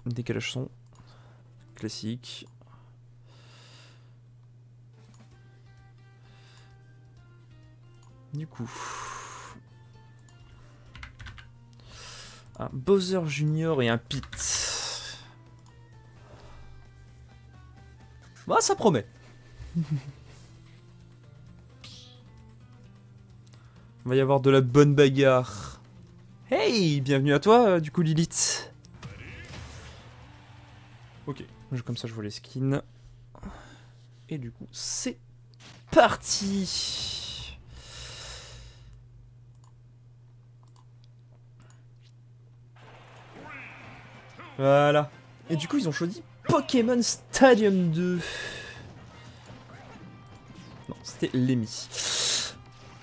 Décalage son. Classique. Du coup... un Bowser Junior et un Pit. Bah, ça promet. Il va y avoir de la bonne bagarre. Hey, bienvenue à toi, du coup, Lilith. Ok, comme ça je vois les skins. Et du coup, c'est parti. Voilà. Et du coup, ils ont choisi Pokémon Stadium 2. Non, c'était Lemmy.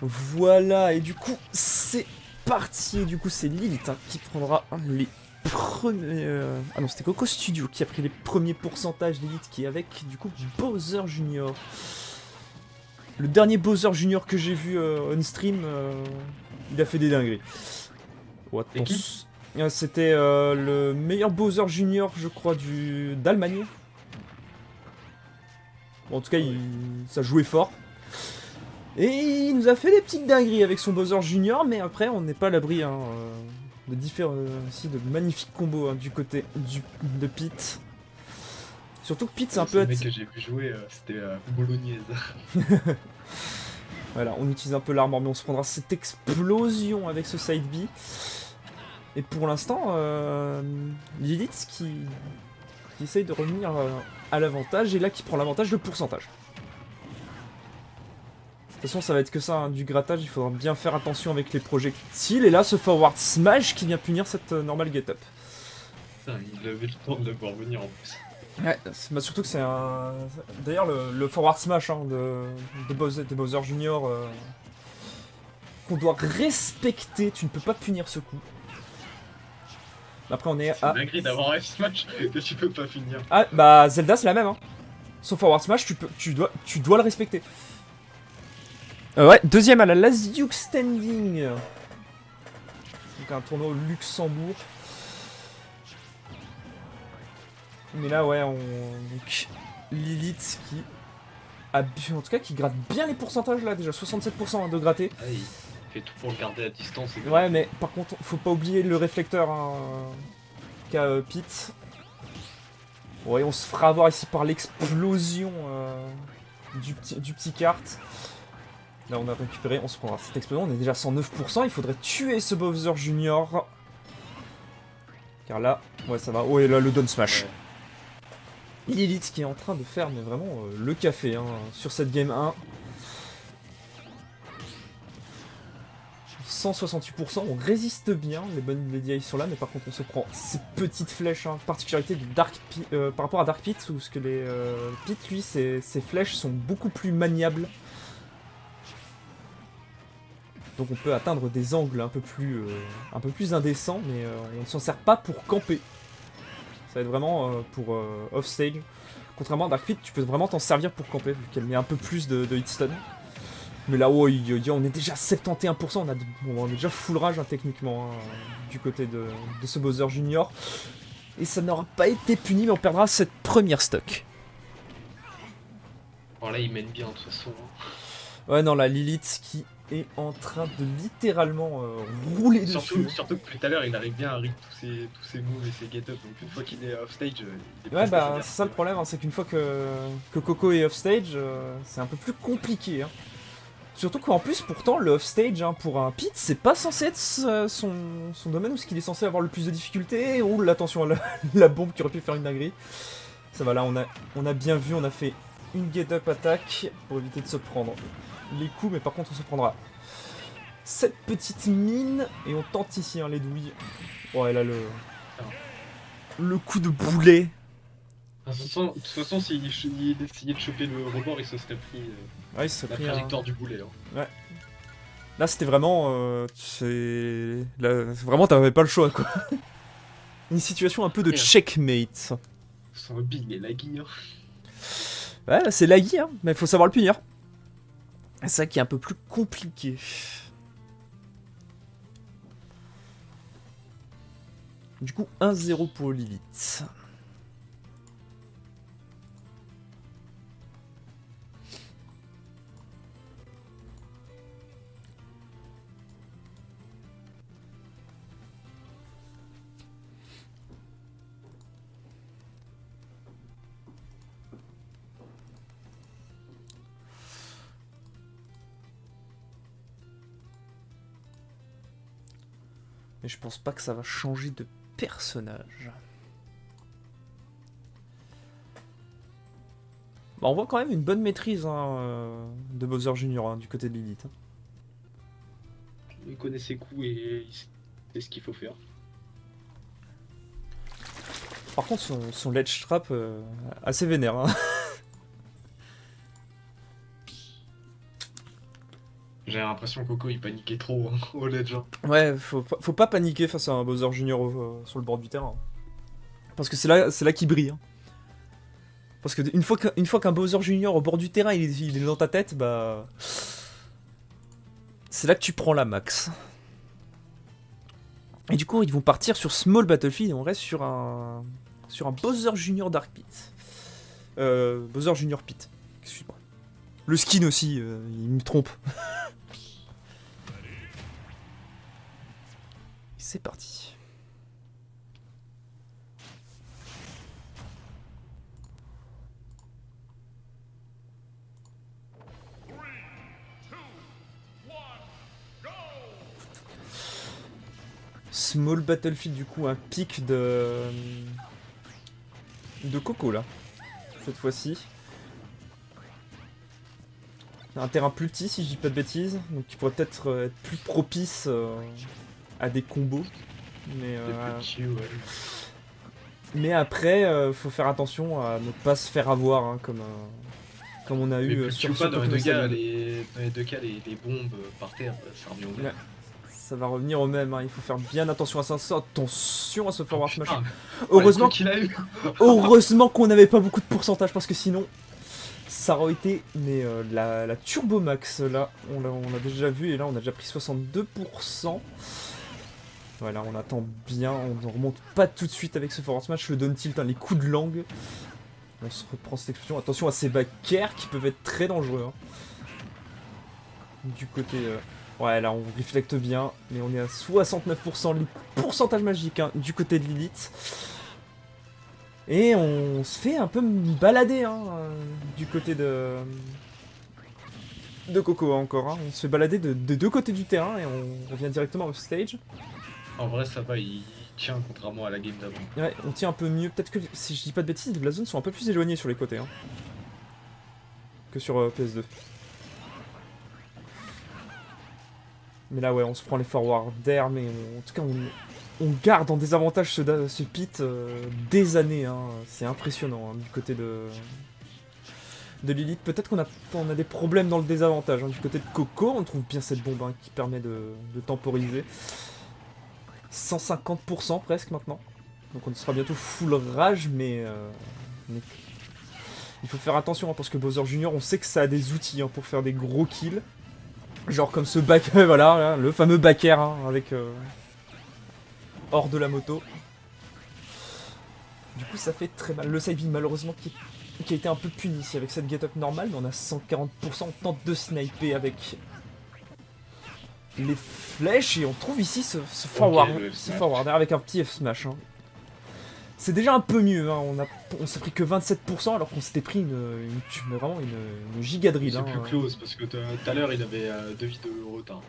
Voilà, et du coup, c'est parti. Et du coup, c'est Lilith qui prendra les premiers... Ah non, c'était Coco Studio qui a pris les premiers pourcentages d'Elite, qui est avec, du coup, Bowser Junior. Le dernier Bowser Junior que j'ai vu on stream, il a fait des dingueries. Oh, c'était le meilleur Bowser Junior, je crois, d'Allemagne. Bon, en tout cas, ça jouait fort. Et il nous a fait des petites dingueries avec son Bowser Junior, mais après, on n'est pas à l'abri de de magnifiques combos du côté de Pete. Surtout que Pete, c'est un peu... Le mec que j'ai vu jouer, c'était bolognaise. Voilà, on utilise un peu l'armor, mais on se prendra cette explosion avec ce side B. Et pour l'instant, Lilith qui essaye de revenir à l'avantage, et là qui prend l'avantage de pourcentage. De toute façon, ça va être que ça, du grattage, il faudra bien faire attention avec les projectiles. Et là, ce forward smash qui vient punir cette normale get-up. Putain, il avait le temps de le voir venir en plus. Ouais, surtout que c'est un... D'ailleurs, le forward smash de Bowser Junior qu'on doit respecter, tu ne peux pas punir ce coup. Après, on est à... C'est dingue d'avoir un smash que tu peux pas finir. Ah, bah Zelda, c'est la même, hein. Son forward smash, tu dois le respecter. Ouais, deuxième à la Last Duke Standing. Donc un tournoi au Luxembourg. Mais là, ouais, donc Lilith qui a... En tout cas, qui gratte bien les pourcentages, là, déjà 67% de gratter. Ah, il fait tout pour le garder à distance. Ouais, mais par contre, faut pas oublier le réflecteur qu'a Pete. Ouais, on se fera avoir ici par l'explosion du petit kart. Là, on a récupéré, on se prendra cette explosion, on est déjà à 109%, il faudrait tuer ce Bowser Junior. Car là, ouais, ça va. Oh, et là, le down smash. Ouais. Lilith qui est en train de faire, mais vraiment, le café sur cette game 1. 168%, on résiste bien, les DI sont là, mais par contre on se prend ces petites flèches, particularité de par rapport à Dark Pit, où ce que les Pit, lui, ses flèches sont beaucoup plus maniables. Donc on peut atteindre des angles un peu plus indécents, mais on ne s'en sert pas pour camper. Ça va être vraiment pour off-stage. Contrairement à Dark Pit, tu peux vraiment t'en servir pour camper, vu qu'elle met un peu plus de hitstun. Mais là, oh, on est déjà à 71%, on est déjà full rage techniquement, du côté de ce Bowser Junior. Et ça n'aura pas été puni, mais on perdra cette première stock. Bon là, il mène bien de toute façon. Ouais, non, la Lilith qui est en train de littéralement rouler dessus. Surtout que tout à l'heure, il arrive bien à read tous ses moves et ses get-up. Donc une fois qu'il est off-stage, il est ouais, bah c'est ça le problème, c'est qu'une fois que Coco est off-stage, c'est un peu plus compliqué. Surtout qu'en plus, pourtant, le off-stage, pour un Pit, c'est pas censé être son domaine où ce qu'il est censé avoir le plus de difficultés. Ouh, attention à la bombe qui aurait pu faire une dinguerie. Ça va, là, on a bien vu, on a fait une get-up attaque pour éviter de se prendre les coups, mais par contre, on se prendra cette petite mine, et on tente ici, les douilles. Ouais, là, le coup de boulet. De toute façon, s'il essayait de choper le rebord, il se serait pris ouais, il se serait la pris trajectoire du boulet. Ouais. Là, c'était vraiment... vraiment, t'avais pas le choix, quoi. Une situation un peu de checkmate. Son hobby, il est laggy. Ouais, c'est laggy, mais il faut savoir le punir. C'est ça qui est un peu plus compliqué. Du coup, 1-0 pour Lilith. Mais je pense pas que ça va changer de personnage. Bah, on voit quand même une bonne maîtrise de Bowser Jr. Du côté de Lilith. Il connaît ses coups et il sait ce qu'il faut faire. Par contre, son ledge trap assez vénère. Hein. J'ai l'impression que Coco il paniquait trop hein, au ledge. Ouais, faut pas paniquer face à un Bowser Jr. Sur le bord du terrain. Parce que c'est là qu'il brille. Hein. Parce que une fois qu'un Bowser Jr. au bord du terrain il est dans ta tête, bah. C'est là que tu prends la max. Et du coup, ils vont partir sur Small Battlefield et on reste sur un Bowser Jr. Dark Pit. Bowser Jr. Pit. Excuse-moi. Le skin aussi, il me trompe. C'est parti. Small Battlefield, du coup, un pic de Coco là, cette fois-ci. Un terrain plus petit si je dis pas de bêtises, donc qui pourrait peut-être être plus propice à des combos. Mais après, faut faire attention à ne pas se faire avoir, hein, comme on a eu sur dans les deux cas, les bombes par terre, ça revient au même. Ouais. Ça va revenir au même, hein. Il faut faire bien attention à ça, attention à se forward smash. Heureusement heureusement qu'on n'avait pas beaucoup de pourcentage, parce que sinon ça aurait été la turbo max là, on l'a déjà vu, et là on a déjà pris 62%. Voilà, on attend bien, on ne remonte pas tout de suite avec ce forward smash, le down tilt, hein, les coups de langue. On se reprend cette explosion, attention à ces back air qui peuvent être très dangereux. Hein. Du côté... Ouais, là on réflecte bien, mais on est à 69%, le pourcentage magique hein, du côté de Lilith. Et on se fait un peu balader hein, du côté de Coco encore. Hein. On se fait balader de deux côtés du terrain et on revient directement au stage. En vrai, ça va, il tient contrairement à la game d'avant. Ouais, on tient un peu mieux. Peut-être que, si je dis pas de bêtises, les Blazones sont un peu plus éloignés sur les côtés hein, que sur PS2. Mais là, ouais, on se prend les forward d'air, mais en tout cas, on garde en désavantage ce pit des années. Hein. C'est impressionnant hein, du côté de Lilith. Peut-être qu'on a des problèmes dans le désavantage. Hein. Du côté de Coco, on trouve bien cette bombe hein, qui permet de temporiser. 150% presque maintenant. Donc on sera bientôt full rage, mais il faut faire attention hein, parce que Bowser Jr. on sait que ça a des outils hein, pour faire des gros kills. Genre comme ce back, voilà, hein, le fameux back air hein, avec hors de la moto. Du coup ça fait très mal. Le side beam malheureusement qui a été un peu puni ici avec cette get-up normale, mais on a 140%, on tente de sniper avec les flèches et on trouve ici ce forward, avec un petit F-smash. Hein. C'est déjà un peu mieux, hein. On s'est pris que 27% alors qu'on s'était pris vraiment une giga drill. C'est plus close parce que tout à l'heure il avait 2 vies de retard.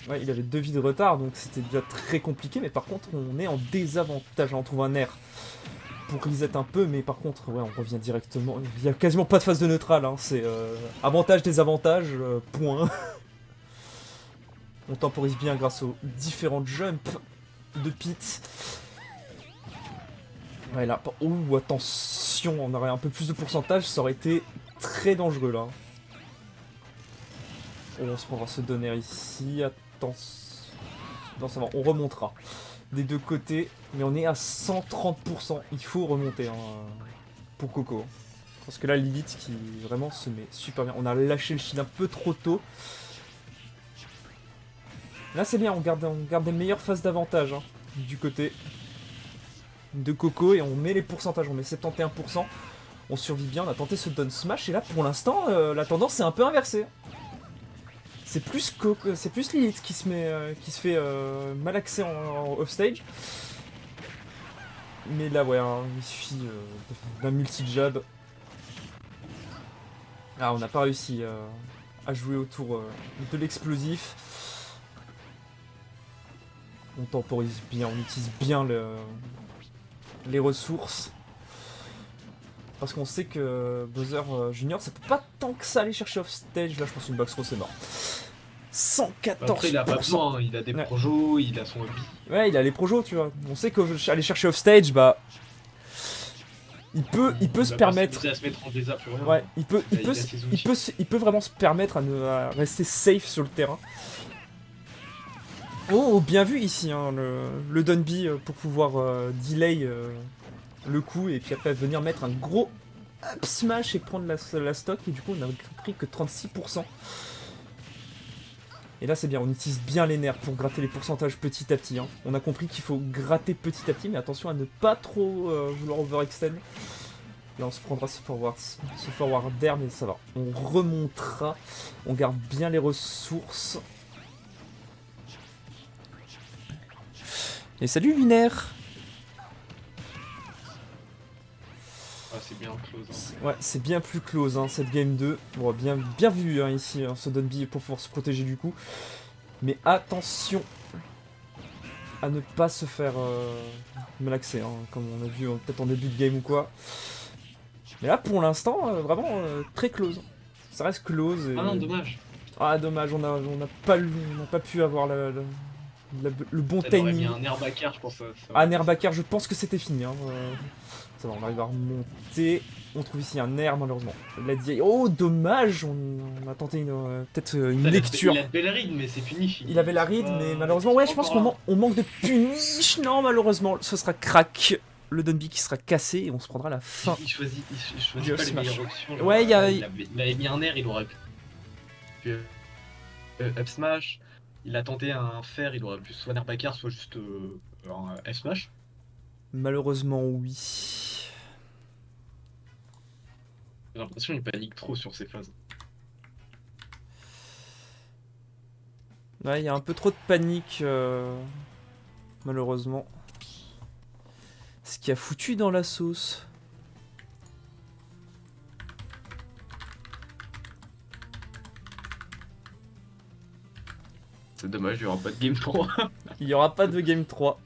Ouais, il avait 2 vies de retard donc c'était déjà très compliqué, mais par contre on est en désavantage. On trouve un air pour reset un peu, mais par contre ouais, on revient directement. Il n'y a quasiment pas de phase de neutral, hein. C'est avantage, désavantage, point. On temporise bien grâce aux différentes jumps de Pete. Ouais là, ouh, attention, on aurait un peu plus de pourcentage, ça aurait été très dangereux là. On se prendra ce donner ici, attention. Non ça va, on remontera des deux côtés, mais on est à 130%, il faut remonter hein, pour Coco. Parce que là Lilith qui vraiment se met super bien, on a lâché le shield un peu trop tôt. Là c'est bien, on garde des meilleures phases d'avantage hein, du côté de Coco et on met les pourcentages, on met 71%. On survit bien, on a tenté ce down smash et là pour l'instant la tendance est un peu inversée. C'est plus Lilith qui se fait malaxer en offstage. Mais là ouais, hein, il suffit d'un multi-jab. Ah, on n'a pas réussi à jouer autour de l'explosif. On temporise bien, on utilise bien les ressources. Parce qu'on sait que Bowser Junior, ça peut pas tant que ça aller chercher offstage. Là, je pense qu'une box row, c'est mort. 114%. Après, il a pas besoin, hein. Il a des projos, il a son hobby. Ouais, il a les projos, tu vois. On sait qu'aller chercher offstage, bah. Il peut se permettre. À se mettre en désert pour rien. Ouais, il peut vraiment se permettre à rester safe sur le terrain. Oh, bien vu ici, hein, le Dunby pour pouvoir delay le coup et puis après venir mettre un gros up smash et prendre la stock. Et du coup, on a pris que 36%. Et là, c'est bien, on utilise bien les nerfs pour gratter les pourcentages petit à petit. Hein. On a compris qu'il faut gratter petit à petit, mais attention à ne pas trop vouloir overextend. Là, on se prendra ce forward d'air, mais ça va. On remontera. On garde bien les ressources. Et salut Lunaire. Ah, c'est bien close. Hein. Ouais, c'est bien plus close, hein, cette game 2. Bon, bien vu hein, ici, hein, ce Dunby pour pouvoir se protéger du coup. Mais attention à ne pas se faire malaxer, hein, comme on a vu peut-être en début de game ou quoi. Mais là, pour l'instant, vraiment très close. Ça reste close. Et... Ah non, dommage. Ah, dommage, on n'a pas pu avoir le bon Ça timing. aurait mis un airbacker, je pense. Un airbacker, je pense que c'était fini. Hein. Ça va, on arrive à remonter. On trouve ici un air, malheureusement. Oh, dommage, on a tenté peut-être une lecture. Il a de belles rides, mais c'est punish. Il avait la ride, mais malheureusement, ouais, je pense qu'on manque de punish. Non, malheureusement, ce sera crack. Le Dunby qui sera cassé et on se prendra la fin. Il choisit pas les meilleures options. Ouais, il avait mis un air, il aurait pu up smash. Il a tenté un fer, il aurait pu soit un airbacker, soit juste un F smash. Malheureusement, oui. J'ai l'impression qu'il panique trop sur ces phases. Ouais, il y a un peu trop de panique, malheureusement. Ce qui a foutu dans la sauce. C'est dommage, il n'y aura pas de game 3. Il n'y aura pas de game 3.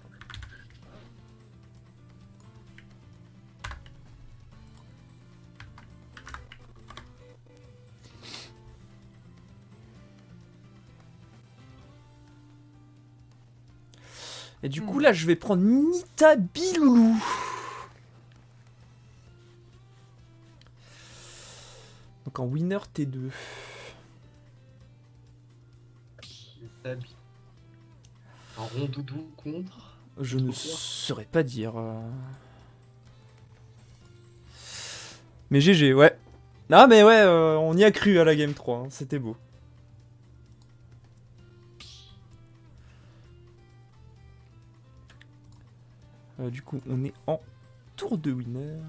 Et du coup, là, je vais prendre Nita Biloulou. Donc en winner T2. Un rondoudou contre. Je ne saurais pas dire. Mais GG, ouais. Ah, mais ouais, on y a cru à la game 3. Hein, c'était beau. Du coup, on est en tour de winner.